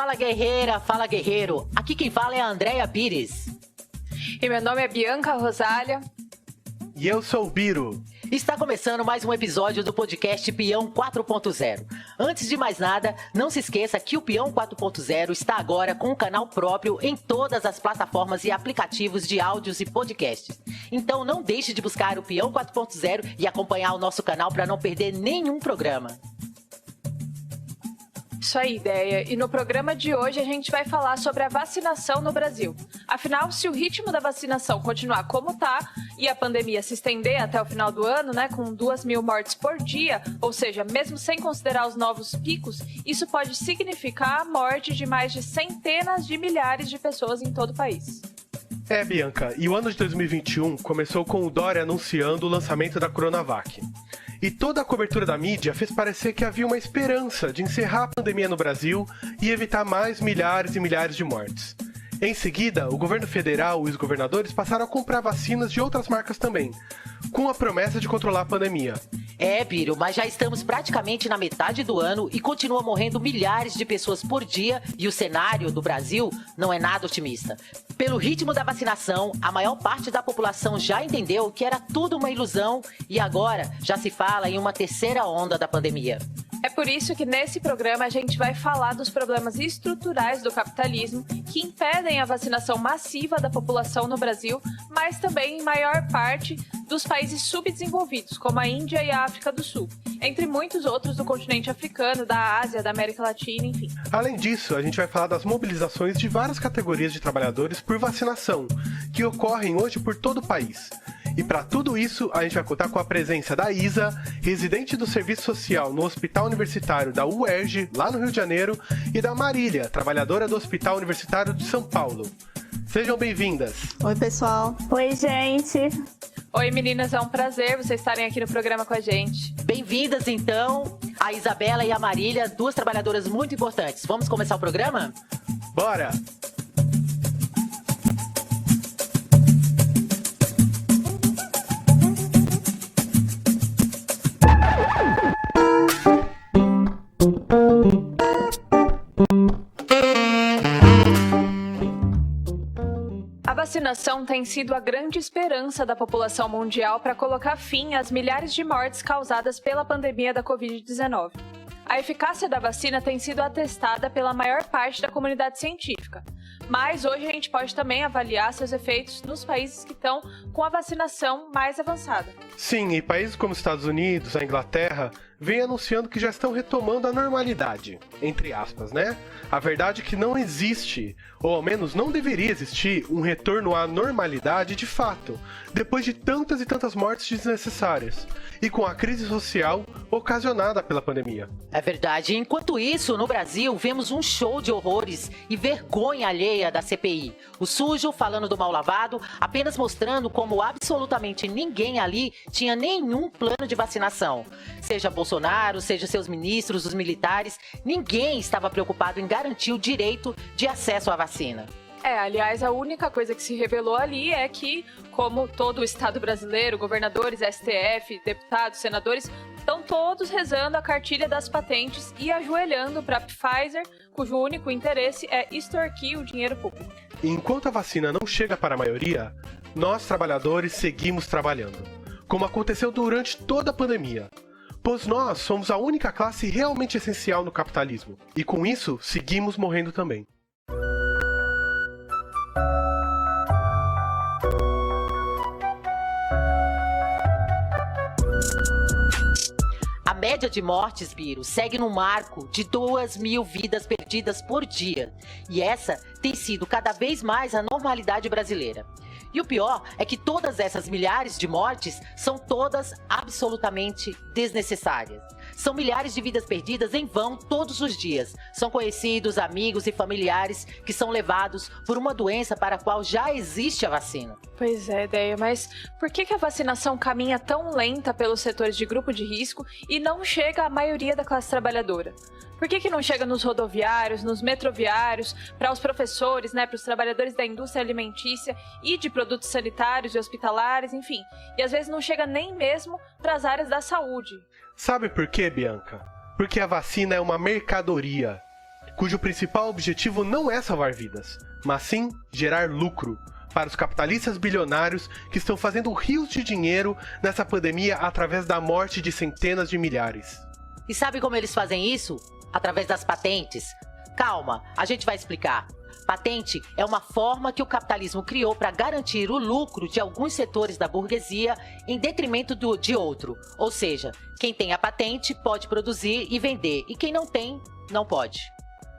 Fala guerreira, fala guerreiro, aqui quem fala é a Andréia Pires. E meu nome é Bianca Rosália. E eu sou o Biro. Está começando mais um episódio do podcast Peão 4.0. Antes de mais nada, não se esqueça que o Peão 4.0 está agora com um canal próprio em todas as plataformas e aplicativos de áudios e podcasts. Então não deixe de buscar o Peão 4.0 e acompanhar o nosso canal para não perder nenhum programa. Isso aí, ideia. E no programa de hoje a gente vai falar sobre a vacinação no Brasil. Afinal, se o ritmo da vacinação continuar como tá e a pandemia se estender até o final do ano, né, com 2.000 mortes por dia, ou seja, mesmo sem considerar os novos picos, isso pode significar a morte de mais de centenas de milhares de pessoas em todo o país. Bianca, e o ano de 2021 começou com o Dória anunciando o lançamento da Coronavac. E toda a cobertura da mídia fez parecer que havia uma esperança de encerrar a pandemia no Brasil e evitar mais milhares e milhares de mortes. Em seguida, o governo federal e os governadores passaram a comprar vacinas de outras marcas também, com a promessa de controlar a pandemia. Biro, mas já estamos praticamente na metade do ano e continua morrendo milhares de pessoas por dia e o cenário do Brasil não é nada otimista. Pelo ritmo da vacinação, a maior parte da população já entendeu que era tudo uma ilusão e agora já se fala em uma terceira onda da pandemia. É por isso que nesse programa a gente vai falar dos problemas estruturais do capitalismo que impedem a vacinação massiva da população no Brasil, mas também em maior parte dos países subdesenvolvidos, como a Índia e a África do Sul, entre muitos outros do continente africano, da Ásia, da América Latina, enfim. Além disso, a gente vai falar das mobilizações de várias categorias de trabalhadores por vacinação, que ocorrem hoje por todo o país. E para tudo isso, a gente vai contar com a presença da Isa, residente do Serviço Social no Hospital Universitário da UERJ, lá no Rio de Janeiro, e da Marília, trabalhadora do Hospital Universitário de São Paulo. Sejam bem-vindas. Oi, pessoal. Oi, gente. Oi, meninas, é um prazer vocês estarem aqui no programa com a gente. Bem-vindas, então, a Isabela e a Marília, duas trabalhadoras muito importantes. Vamos começar o programa? Bora! A vacinação tem sido a grande esperança da população mundial para colocar fim às milhares de mortes causadas pela pandemia da Covid-19. A eficácia da vacina tem sido atestada pela maior parte da comunidade científica, mas hoje a gente pode também avaliar seus efeitos nos países que estão com a vacinação mais avançada. Sim, e países como os Estados Unidos, a Inglaterra, vêm anunciando que já estão retomando a normalidade, entre aspas, né? A verdade é que não existe, ou ao menos não deveria existir, um retorno à normalidade de fato, depois de tantas e tantas mortes desnecessárias, e com a crise social ocasionada pela pandemia. É verdade. Enquanto isso, no Brasil, vemos um show de horrores e vergonha alheia da CPI. O sujo falando do mal lavado, apenas mostrando como absolutamente ninguém ali tinha nenhum plano de vacinação. Seja Bolsonaro, seja seus ministros, os militares, ninguém estava preocupado em garantir o direito de acesso à vacina. Aliás, a única coisa que se revelou ali é que, como todo o Estado brasileiro, governadores, STF, deputados, senadores, estão todos rezando a cartilha das patentes e ajoelhando para a Pfizer, cujo único interesse é extorquir o dinheiro público. Enquanto a vacina não chega para a maioria, nós, trabalhadores, seguimos trabalhando, como aconteceu durante toda a pandemia. Pois nós somos a única classe realmente essencial no capitalismo, e com isso, seguimos morrendo também. A média de mortes, Biro, segue no marco de 2.000 vidas perdidas por dia. E essa tem sido cada vez mais a normalidade brasileira. E o pior é que todas essas milhares de mortes são todas absolutamente desnecessárias. São milhares de vidas perdidas em vão todos os dias. São conhecidos, amigos e familiares que são levados por uma doença para a qual já existe a vacina. Pois é, ideia, mas por que a vacinação caminha tão lenta pelos setores de grupo de risco e não chega à maioria da classe trabalhadora? Por que não chega nos rodoviários, nos metroviários, para os professores, para os trabalhadores da indústria alimentícia e de produtos sanitários e hospitalares, enfim. E às vezes não chega nem mesmo para as áreas da saúde. Sabe por quê, Bianca? Porque a vacina é uma mercadoria. cujo principal objetivo não é salvar vidas, mas sim gerar lucro para os capitalistas bilionários que estão fazendo rios de dinheiro nessa pandemia através da morte de centenas de milhares. E sabe como eles fazem isso? Através das patentes. Calma, a gente vai explicar. Patente é uma forma que o capitalismo criou para garantir o lucro de alguns setores da burguesia em detrimento de outro. Ou seja, quem tem a patente pode produzir e vender, e quem não tem, não pode.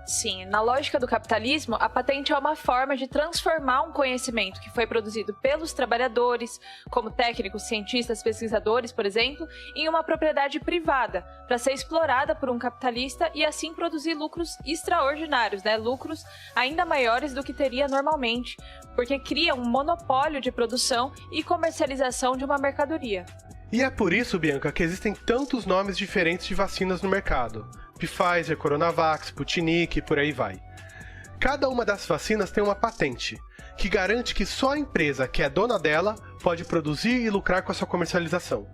Sim, na lógica do capitalismo, a patente é uma forma de transformar um conhecimento que foi produzido pelos trabalhadores, como técnicos, cientistas, pesquisadores, por exemplo, em uma propriedade privada, para ser explorada por um capitalista e assim produzir lucros extraordinários, lucros ainda maiores do que teria normalmente, porque cria um monopólio de produção e comercialização de uma mercadoria. E é por isso, Bianca, que existem tantos nomes diferentes de vacinas no mercado. Pfizer, Coronavac, Sputnik e por aí vai. Cada uma das vacinas tem uma patente, que garante que só a empresa que é dona dela pode produzir e lucrar com a sua comercialização.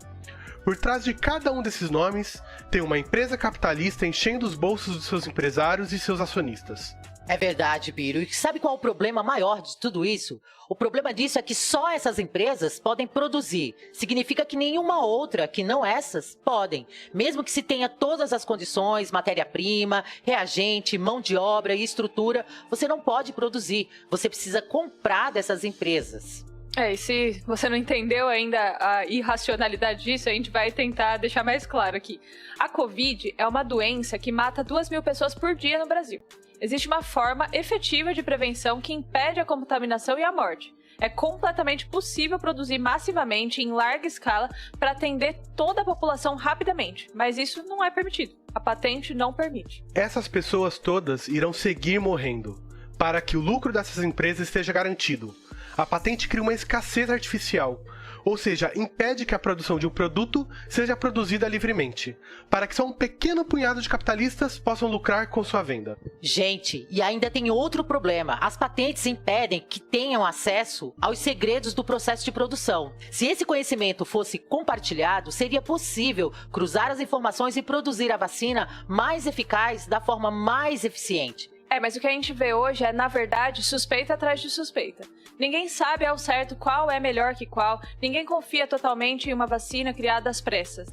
Por trás de cada um desses nomes, tem uma empresa capitalista enchendo os bolsos dos seus empresários e seus acionistas. É verdade, Biro. E sabe qual é o problema maior de tudo isso? O problema disso é que só essas empresas podem produzir. Significa que nenhuma outra, que não essas, podem. Mesmo que se tenha todas as condições, matéria-prima, reagente, mão de obra e estrutura, você não pode produzir. Você precisa comprar dessas empresas. E se você não entendeu ainda a irracionalidade disso, a gente vai tentar deixar mais claro aqui. A Covid é uma doença que mata 2.000 pessoas por dia no Brasil. Existe uma forma efetiva de prevenção que impede a contaminação e a morte. É completamente possível produzir massivamente, em larga escala, para atender toda a população rapidamente, mas isso não é permitido. A patente não permite. Essas pessoas todas irão seguir morrendo, para que o lucro dessas empresas esteja garantido. A patente cria uma escassez artificial, ou seja, impede que a produção de um produto seja produzida livremente, para que só um pequeno punhado de capitalistas possam lucrar com sua venda. Gente, e ainda tem outro problema. As patentes impedem que tenham acesso aos segredos do processo de produção. Se esse conhecimento fosse compartilhado, seria possível cruzar as informações e produzir a vacina mais eficaz da forma mais eficiente. Mas o que a gente vê hoje é, na verdade, suspeita atrás de suspeita. Ninguém sabe ao certo qual é melhor que qual, ninguém confia totalmente em uma vacina criada às pressas,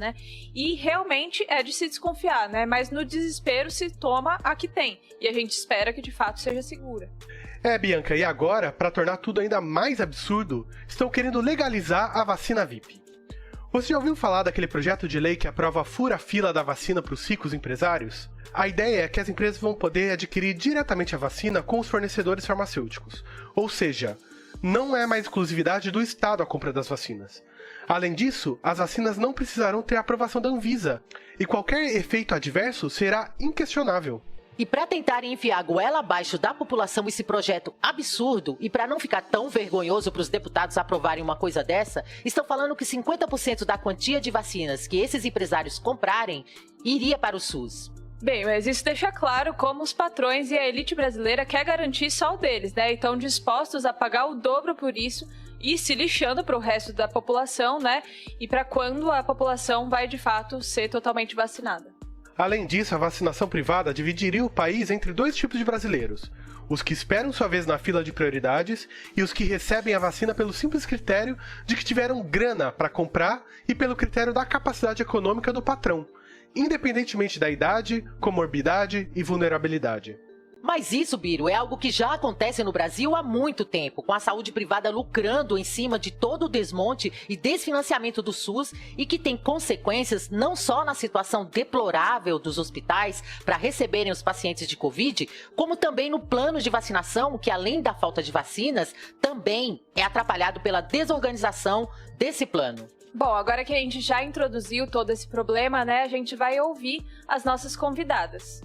E realmente é de se desconfiar, Mas no desespero se toma a que tem, e a gente espera que de fato seja segura. Bianca, e agora, para tornar tudo ainda mais absurdo, estão querendo legalizar a vacina VIP. Você já ouviu falar daquele projeto de lei que aprova a fura-fila da vacina para os ricos empresários? A ideia é que as empresas vão poder adquirir diretamente a vacina com os fornecedores farmacêuticos. Ou seja, não é mais exclusividade do Estado a compra das vacinas. Além disso, as vacinas não precisarão ter a aprovação da Anvisa, e qualquer efeito adverso será inquestionável. E para tentarem enfiar a goela abaixo da população esse projeto absurdo, e para não ficar tão vergonhoso para os deputados aprovarem uma coisa dessa, estão falando que 50% da quantia de vacinas que esses empresários comprarem iria para o SUS. Bem, mas isso deixa claro como os patrões e a elite brasileira quer garantir só o deles, E estão dispostos a pagar o dobro por isso e se lixando para o resto da população, E para quando a população vai de fato ser totalmente vacinada. Além disso, a vacinação privada dividiria o país entre dois tipos de brasileiros: os que esperam sua vez na fila de prioridades e os que recebem a vacina pelo simples critério de que tiveram grana para comprar e pelo critério da capacidade econômica do patrão, independentemente da idade, comorbidade e vulnerabilidade. Mas isso, Biro, é algo que já acontece no Brasil há muito tempo, com a saúde privada lucrando em cima de todo o desmonte e desfinanciamento do SUS e que tem consequências não só na situação deplorável dos hospitais para receberem os pacientes de Covid, como também no plano de vacinação, que além da falta de vacinas, também é atrapalhado pela desorganização desse plano. Bom, agora que a gente já introduziu todo esse problema, a gente vai ouvir as nossas convidadas.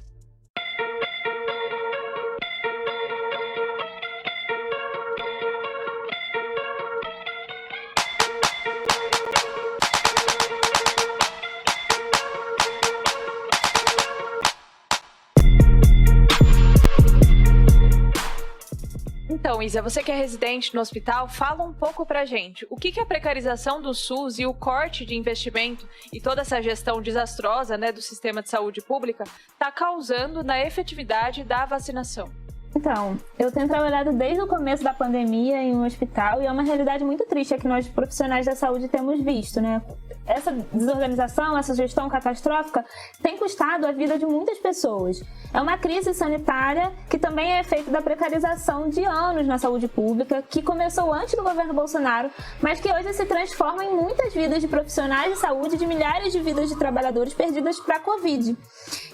Então, Isa, você que é residente no hospital, fala um pouco pra gente. O que a precarização do SUS e o corte de investimento e toda essa gestão desastrosa, né, do sistema de saúde pública está causando na efetividade da vacinação? Então, eu tenho trabalhado desde o começo da pandemia em um hospital e é uma realidade muito triste a que nós profissionais da saúde temos visto, né? Essa desorganização, essa gestão catastrófica tem custado a vida de muitas pessoas. É uma crise sanitária que também é efeito da precarização de anos na saúde pública, que começou antes do governo Bolsonaro, mas que hoje se transforma em muitas vidas de profissionais de saúde, de milhares de vidas de trabalhadores perdidas para a Covid.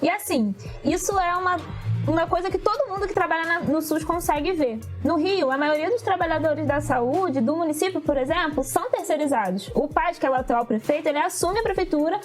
E assim, isso é uma coisa que todo mundo que trabalha no SUS consegue ver. No Rio, a maioria dos trabalhadores da saúde do município, por exemplo, são terceirizados. O PAD, que é o atual prefeito, ele assume a prefeitura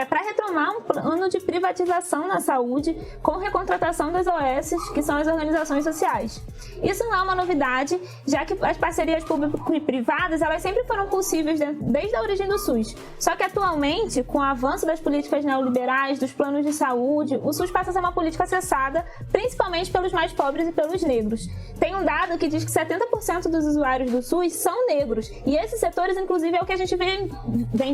para retomar um plano de privatização na saúde com recontratação das OS, que são as organizações sociais. Isso não é uma novidade, já que as parcerias públicas e privadas, elas sempre foram possíveis desde a origem do SUS. Só que atualmente, com o avanço das políticas neoliberais, dos planos de saúde, o SUS passa a ser uma política acessada principalmente pelos mais pobres e pelos negros. Tem um dado que diz que 70% dos usuários do SUS são negros, e esses setores, inclusive, é o que a gente vem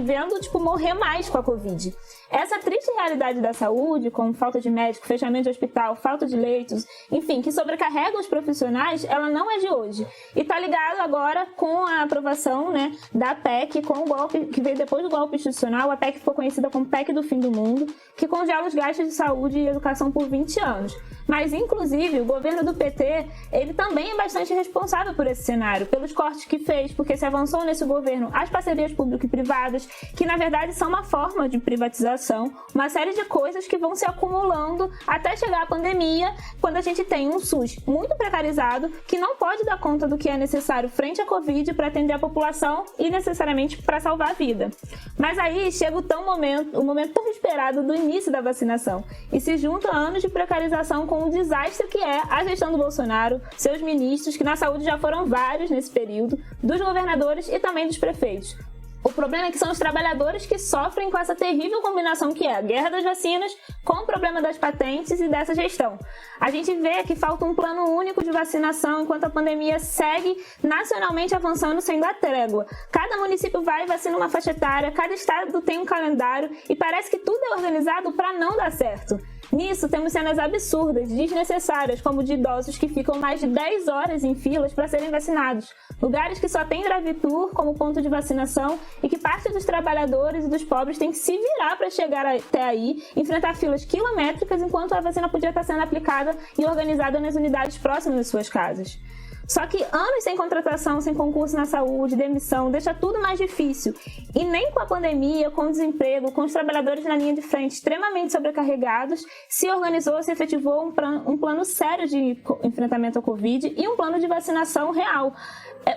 vendo, morrer mais com a Covid. Essa triste realidade da saúde, com falta de médico, fechamento de hospital, falta de leitos, enfim, que sobrecarrega os profissionais, ela não é de hoje. E está ligado agora com a aprovação, né, da PEC, com o golpe que veio depois do golpe institucional. A PEC ficou conhecida como PEC do fim do mundo, que congela os gastos de saúde e educação por 20 anos. Mas, inclusive, o governo do PT, ele também é bastante responsável por esse cenário, pelos cortes que fez, porque se avançou nesse governo as parcerias públicas e privadas, que na verdade são uma forma de privatização, uma série de coisas que vão se acumulando até chegar à pandemia, quando a gente tem um SUS muito precarizado, que não pode dar conta do que é necessário frente à Covid para atender a população e necessariamente para salvar a vida. Mas aí chega o momento tão esperado do início da vacinação, e se junta anos de precarização com o desastre que é a gestão do Bolsonaro, seus ministros, que na saúde já foram vários nesse período, dos governadores e também dos prefeitos. O problema é que são os trabalhadores que sofrem com essa terrível combinação que é a guerra das vacinas com o problema das patentes e dessa gestão. A gente vê que falta um plano único de vacinação enquanto a pandemia segue nacionalmente avançando sem dar trégua. Cada município vai e vacina uma faixa etária, cada estado tem um calendário e parece que tudo é organizado para não dar certo. Nisso, temos cenas absurdas, desnecessárias, como de idosos que ficam mais de 10 horas em filas para serem vacinados. Lugares que só tem drive-thru como ponto de vacinação e que parte dos trabalhadores e dos pobres tem que se virar para chegar até aí, enfrentar filas quilométricas enquanto a vacina podia estar sendo aplicada e organizada nas unidades próximas das suas casas. Só que anos sem contratação, sem concurso na saúde, demissão, deixa tudo mais difícil. E nem com a pandemia, com o desemprego, com os trabalhadores na linha de frente extremamente sobrecarregados, se organizou, se efetivou um plano sério de enfrentamento à Covid e um plano de vacinação real.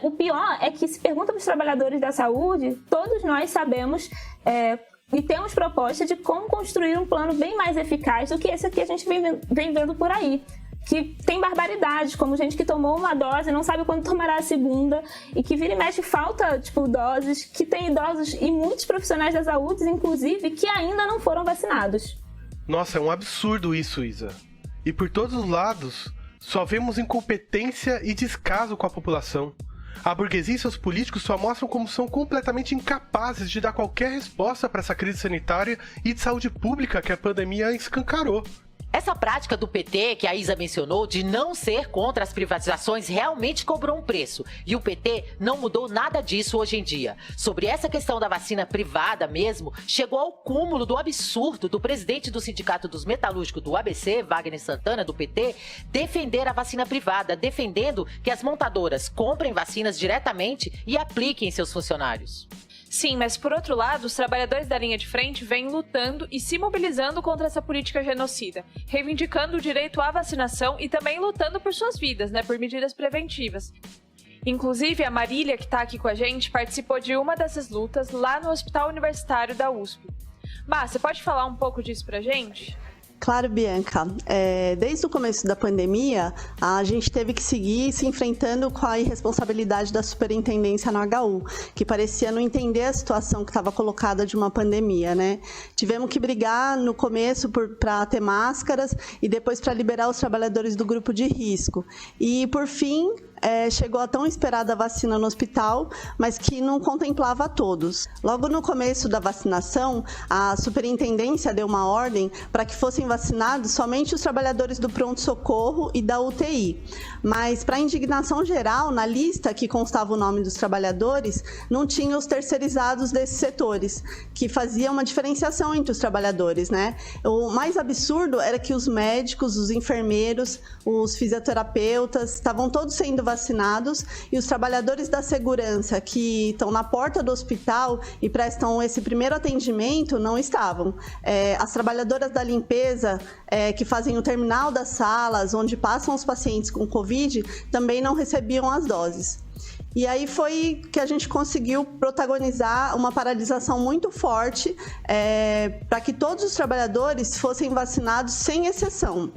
O pior é que se pergunta para os trabalhadores da saúde, todos nós sabemos e temos proposta de como construir um plano bem mais eficaz do que esse que a gente vem vendo por aí. Que tem barbaridades, como gente que tomou uma dose e não sabe quando tomará a segunda, e que vira e mexe falta, doses, que tem idosos e muitos profissionais da saúde, inclusive, que ainda não foram vacinados. Nossa, é um absurdo isso, Isa. E por todos os lados, só vemos incompetência e descaso com a população. A burguesia e seus políticos só mostram como são completamente incapazes de dar qualquer resposta para essa crise sanitária e de saúde pública que a pandemia escancarou. Essa prática do PT, que a Isa mencionou, de não ser contra as privatizações, realmente cobrou um preço. E o PT não mudou nada disso hoje em dia. Sobre essa questão da vacina privada mesmo, chegou ao cúmulo do absurdo do presidente do Sindicato dos Metalúrgicos do ABC, Wagner Santana, do PT, defender a vacina privada, defendendo que as montadoras comprem vacinas diretamente e apliquem em seus funcionários. Sim, mas por outro lado, os trabalhadores da linha de frente vêm lutando e se mobilizando contra essa política genocida, reivindicando o direito à vacinação e também lutando por suas vidas, por medidas preventivas. Inclusive, a Marília, que está aqui com a gente, participou de uma dessas lutas lá no Hospital Universitário da USP. Má, você pode falar um pouco disso pra gente? Claro, Bianca. Desde o começo da pandemia, a gente teve que seguir se enfrentando com a irresponsabilidade da superintendência no HU, que parecia não entender a situação que estava colocada de uma pandemia, né? Tivemos que brigar no começo para ter máscaras e depois para liberar os trabalhadores do grupo de risco. E, por fim, chegou a tão esperada vacina no hospital, mas que não contemplava todos. Logo no começo da vacinação, a superintendência deu uma ordem para que fossem vacinados somente os trabalhadores do pronto-socorro e da UTI. Mas, para indignação geral, na lista que constava o nome dos trabalhadores, não tinha os terceirizados desses setores, que fazia uma diferenciação entre os trabalhadores, né? O mais absurdo era que os médicos, os enfermeiros, os fisioterapeutas estavam todos sendo vacinados e os trabalhadores da segurança que estão na porta do hospital e prestam esse primeiro atendimento não estavam. As trabalhadoras da limpeza que fazem o terminal das salas, onde passam os pacientes com Covid, também não recebiam as doses. E aí foi que a gente conseguiu protagonizar uma paralisação muito forte para que todos os trabalhadores fossem vacinados sem exceção.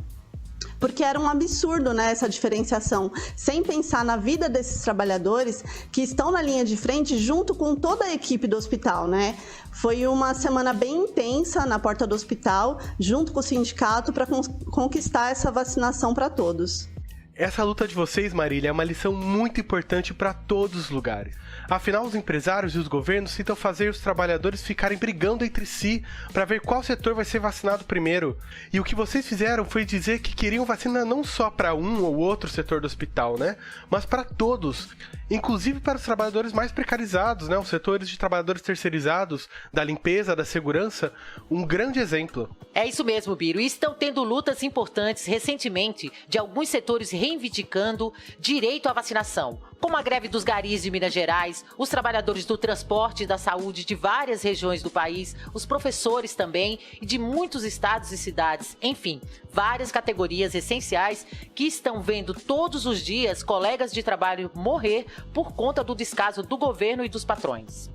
Porque era um absurdo, né, essa diferenciação, sem pensar na vida desses trabalhadores que estão na linha de frente junto com toda a equipe do hospital, né? Foi uma semana bem intensa na porta do hospital, junto com o sindicato, para conquistar essa vacinação para todos. Essa luta de vocês, Marília, é uma lição muito importante para todos os lugares. Afinal, os empresários e os governos tentam fazer os trabalhadores ficarem brigando entre si para ver qual setor vai ser vacinado primeiro. E o que vocês fizeram foi dizer que queriam vacina não só para um ou outro setor do hospital, né? Mas para todos, inclusive para os trabalhadores mais precarizados, né? Os setores de trabalhadores terceirizados, da limpeza, da segurança, um grande exemplo. É isso mesmo, Biro. E estão tendo lutas importantes recentemente de alguns setores reivindicando direito à vacinação, como a greve dos garis de Minas Gerais, os trabalhadores do transporte e da saúde de várias regiões do país, os professores também e de muitos estados e cidades, enfim, várias categorias essenciais que estão vendo todos os dias colegas de trabalho morrer por conta do descaso do governo e dos patrões.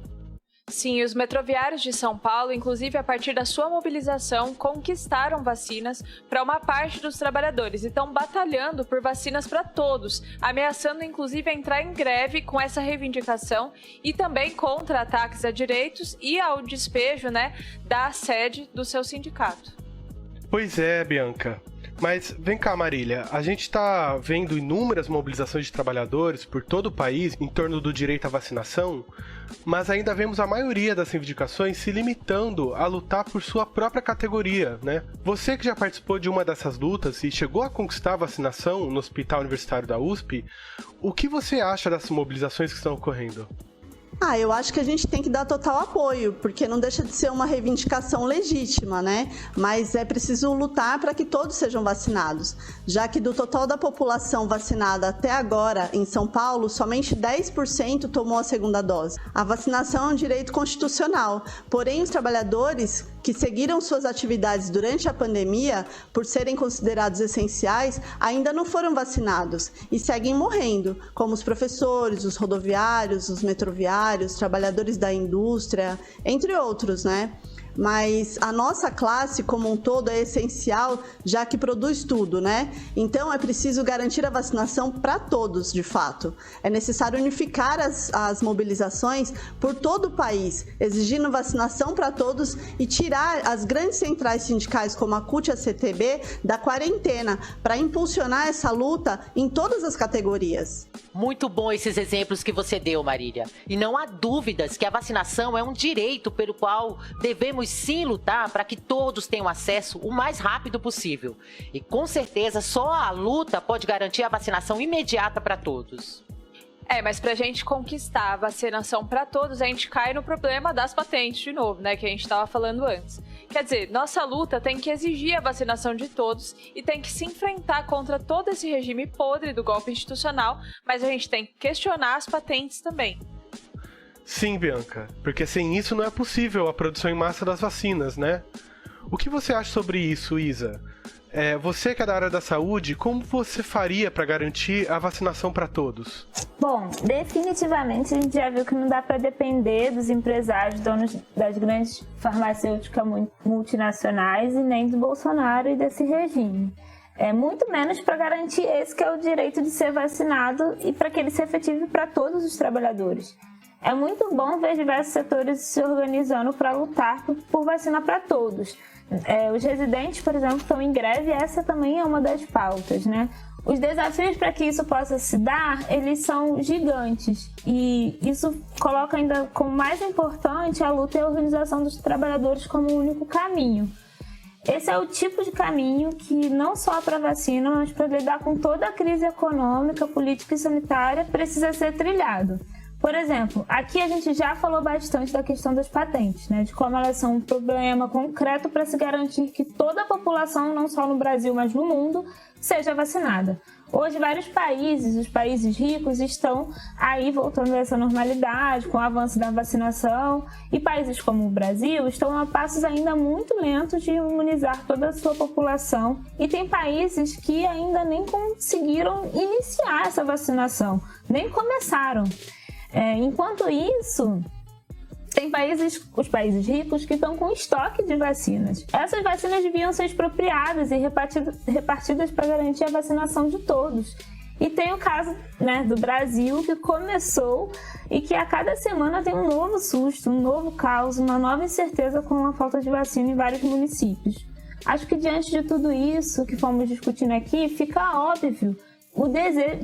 Sim, os metroviários de São Paulo, inclusive a partir da sua mobilização, conquistaram vacinas para uma parte dos trabalhadores e estão batalhando por vacinas para todos, ameaçando inclusive a entrar em greve com essa reivindicação e também contra ataques a direitos e ao despejo, né, da sede do seu sindicato. Pois é, Bianca. Mas vem cá, Marília, a gente está vendo inúmeras mobilizações de trabalhadores por todo o país em torno do direito à vacinação, mas ainda vemos a maioria das reivindicações se limitando a lutar por sua própria categoria, né? Você que já participou de uma dessas lutas e chegou a conquistar a vacinação no Hospital Universitário da USP, o que você acha das mobilizações que estão ocorrendo? Eu acho que a gente tem que dar total apoio, porque não deixa de ser uma reivindicação legítima, né? Mas é preciso lutar para que todos sejam vacinados, já que do total da população vacinada até agora em São Paulo, somente 10% tomou a segunda dose. A vacinação é um direito constitucional, porém os trabalhadores que seguiram suas atividades durante a pandemia, por serem considerados essenciais, ainda não foram vacinados e seguem morrendo, como os professores, os rodoviários, os metroviários, trabalhadores da indústria, entre outros, né? Mas a nossa classe como um todo é essencial, já que produz tudo, né? Então é preciso garantir a vacinação para todos, de fato. É necessário unificar as mobilizações por todo o país, exigindo vacinação para todos e tirar as grandes centrais sindicais como a CUT e a CTB da quarentena, para impulsionar essa luta em todas as categorias. Muito bom esses exemplos que você deu, Marília. E não há dúvidas que a vacinação é um direito pelo qual devemos sim lutar para que todos tenham acesso o mais rápido possível. E com certeza só a luta pode garantir a vacinação imediata para todos. Mas pra gente conquistar a vacinação para todos, a gente cai no problema das patentes de novo, né, que a gente estava falando antes. Quer dizer, nossa luta tem que exigir a vacinação de todos e tem que se enfrentar contra todo esse regime podre do golpe institucional, mas a gente tem que questionar as patentes também. Sim, Bianca, porque sem isso não é possível a produção em massa das vacinas, né? O que você acha sobre isso, Isa? Você que é da área da saúde, como você faria para garantir a vacinação para todos? Bom, definitivamente a gente já viu que não dá para depender dos empresários, donos das grandes farmacêuticas multinacionais e nem do Bolsonaro e desse regime. Muito menos para garantir esse que é o direito de ser vacinado e para que ele se efetive para todos os trabalhadores. É muito bom ver diversos setores se organizando para lutar por vacina para todos. Os residentes, por exemplo, estão em greve e essa também é uma das pautas, né? Os desafios para que isso possa se dar, eles são gigantes. E isso coloca ainda como mais importante a luta e a organização dos trabalhadores como o único caminho. Esse é o tipo de caminho que não só para a vacina, mas para lidar com toda a crise econômica, política e sanitária precisa ser trilhado. Por exemplo, aqui a gente já falou bastante da questão das patentes, né? De como elas são um problema concreto para se garantir que toda a população, não só no Brasil, mas no mundo, seja vacinada. Hoje, vários países, os países ricos, estão aí voltando a essa normalidade, com o avanço da vacinação, e países como o Brasil estão a passos ainda muito lentos de imunizar toda a sua população, e tem países que ainda nem conseguiram iniciar essa vacinação, nem começaram. Enquanto isso, tem os países ricos que estão com estoque de vacinas. Essas vacinas deviam ser expropriadas e repartidas para garantir a vacinação de todos. E tem o caso, né, do Brasil, que começou e que a cada semana tem um novo susto, um novo caos, uma nova incerteza com a falta de vacina em vários municípios. Acho que diante de tudo isso que fomos discutindo aqui, fica óbvio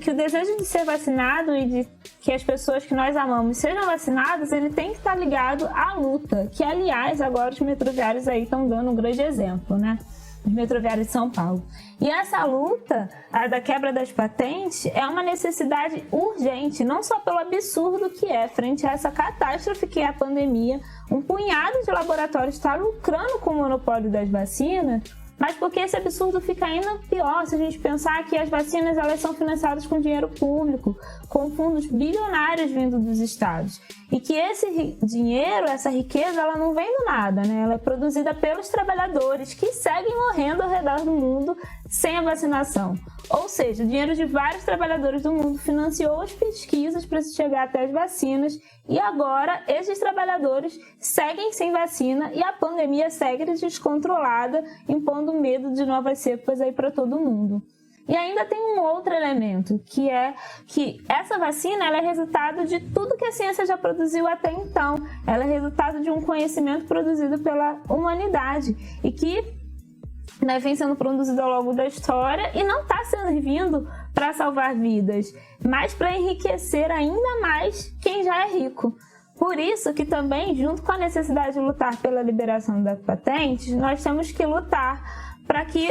que o desejo de ser vacinado e de que as pessoas que nós amamos sejam vacinadas, ele tem que estar ligado à luta, que aliás agora os metroviários aí estão dando um grande exemplo, né? Os metroviários de São Paulo. E essa luta, a da quebra das patentes, é uma necessidade urgente, não só pelo absurdo que é frente a essa catástrofe que é a pandemia, um punhado de laboratórios está lucrando com o monopólio das vacinas, mas porque esse absurdo fica ainda pior se a gente pensar que as vacinas elas são financiadas com dinheiro público, com fundos bilionários vindo dos estados. E que esse dinheiro, essa riqueza, ela não vem do nada, né? Ela é produzida pelos trabalhadores que seguem morrendo ao redor do mundo sem a vacinação. Ou seja, o dinheiro de vários trabalhadores do mundo financiou as pesquisas para se chegar até as vacinas e agora esses trabalhadores seguem sem vacina e a pandemia segue descontrolada, impondo medo de novas cepas aí para todo mundo. E ainda tem um outro elemento, que é que essa vacina ela é resultado de tudo que a ciência já produziu até então. Ela é resultado de um conhecimento produzido pela humanidade e que vem sendo produzido ao longo da história e não está servindo para salvar vidas, mas para enriquecer ainda mais quem já é rico. Por isso que também, junto com a necessidade de lutar pela liberação das patentes, nós temos que lutar para que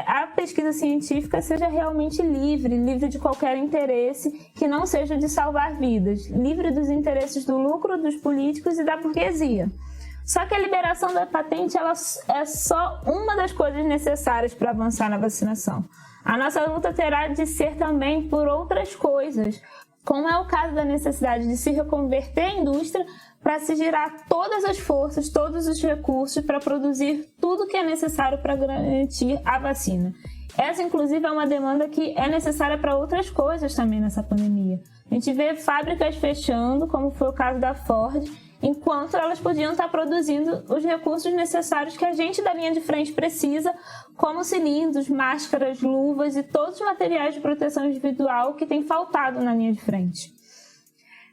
a pesquisa científica seja realmente livre de qualquer interesse que não seja de salvar vidas, livre dos interesses do lucro, dos políticos e da burguesia. Só que a liberação da patente ela é só uma das coisas necessárias para avançar na vacinação. A nossa luta terá de ser também por outras coisas, como é o caso da necessidade de se reconverter a indústria para se girar todas as forças, todos os recursos para produzir tudo que é necessário para garantir a vacina. Essa, inclusive, é uma demanda que é necessária para outras coisas também nessa pandemia. A gente vê fábricas fechando, como foi o caso da Ford, enquanto elas podiam estar produzindo os recursos necessários que a gente da linha de frente precisa, como cilindros, máscaras, luvas e todos os materiais de proteção individual que tem faltado na linha de frente.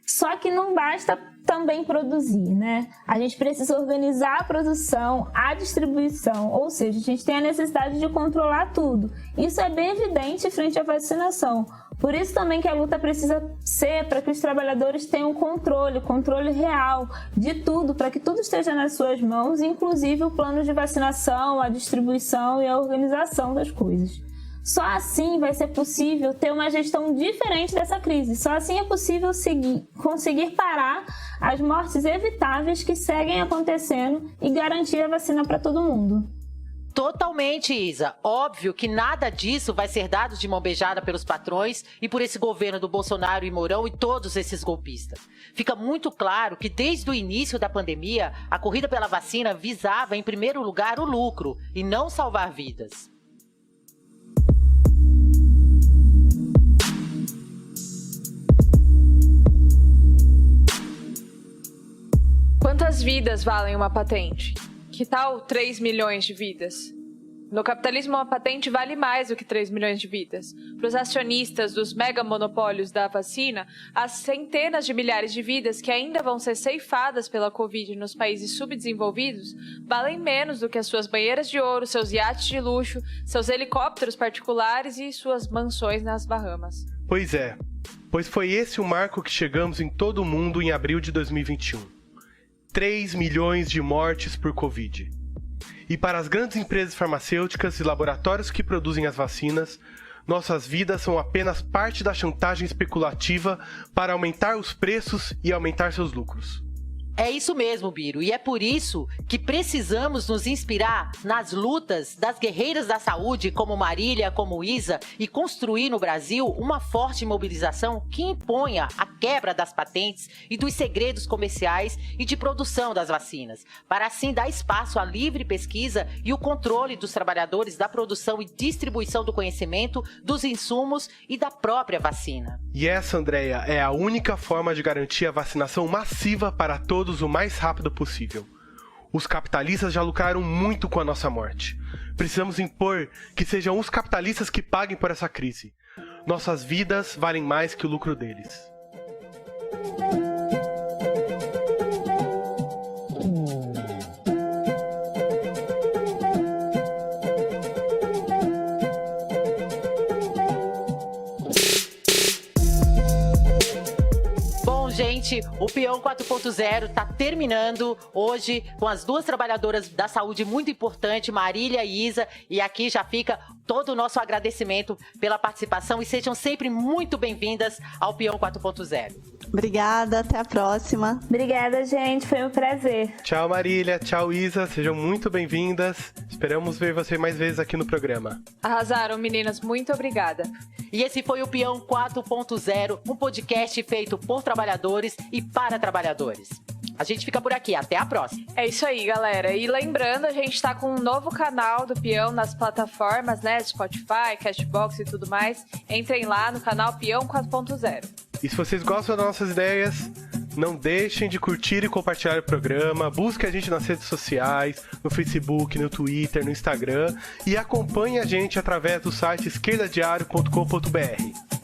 Só que não basta também produzir, né? A gente precisa organizar a produção, a distribuição, ou seja, a gente tem a necessidade de controlar tudo. Isso é bem evidente frente à vacinação. Por isso também que a luta precisa ser para que os trabalhadores tenham controle real de tudo, para que tudo esteja nas suas mãos, inclusive o plano de vacinação, a distribuição e a organização das coisas. Só assim vai ser possível ter uma gestão diferente dessa crise. Só assim é possível conseguir parar as mortes evitáveis que seguem acontecendo e garantir a vacina para todo mundo. Totalmente, Isa. Óbvio que nada disso vai ser dado de mão beijada pelos patrões e por esse governo do Bolsonaro e Mourão e todos esses golpistas. Fica muito claro que desde o início da pandemia, a corrida pela vacina visava, em primeiro lugar, o lucro e não salvar vidas. Quantas vidas valem uma patente? Que tal 3 milhões de vidas? No capitalismo, uma patente vale mais do que 3 milhões de vidas. Para os acionistas dos mega monopólios da vacina, as centenas de milhares de vidas que ainda vão ser ceifadas pela Covid nos países subdesenvolvidos valem menos do que as suas banheiras de ouro, seus iates de luxo, seus helicópteros particulares e suas mansões nas Bahamas. Pois é, pois foi esse o marco que chegamos em todo o mundo em abril de 2021. 3 milhões de mortes por Covid. E para as grandes empresas farmacêuticas e laboratórios que produzem as vacinas, nossas vidas são apenas parte da chantagem especulativa para aumentar os preços e aumentar seus lucros. É isso mesmo, Biro, e é por isso que precisamos nos inspirar nas lutas das guerreiras da saúde como Marília, como Isa, e construir no Brasil uma forte mobilização que imponha a quebra das patentes e dos segredos comerciais e de produção das vacinas, para assim dar espaço à livre pesquisa e o controle dos trabalhadores da produção e distribuição do conhecimento, dos insumos e da própria vacina. E essa, Andréia, é a única forma de garantir a vacinação massiva para todos o mais rápido possível. Os capitalistas já lucraram muito com a nossa morte. Precisamos impor que sejam os capitalistas que paguem por essa crise. Nossas vidas valem mais que o lucro deles. Gente, o Peão 4.0 está terminando hoje com as duas trabalhadoras da saúde muito importante, Marília e Isa, e aqui já fica todo o nosso agradecimento pela participação e sejam sempre muito bem-vindas ao Peão 4.0. Obrigada, até a próxima. Obrigada, gente, foi um prazer. Tchau, Marília, tchau, Isa, sejam muito bem-vindas. Esperamos ver você mais vezes aqui no programa. Arrasaram, meninas, muito obrigada. E esse foi o Peão 4.0, um podcast feito por trabalhadores e para trabalhadores. A gente fica por aqui, até a próxima. É isso aí, galera. E lembrando, a gente tá com um novo canal do Peão nas plataformas, né? Spotify, Cashbox e tudo mais. Entrem lá no canal Peão 4.0. E se vocês gostam das nossas ideias, não deixem de curtir e compartilhar o programa. Busque a gente nas redes sociais, no Facebook, no Twitter, no Instagram. E acompanhe a gente através do site esquerdadiario.com.br.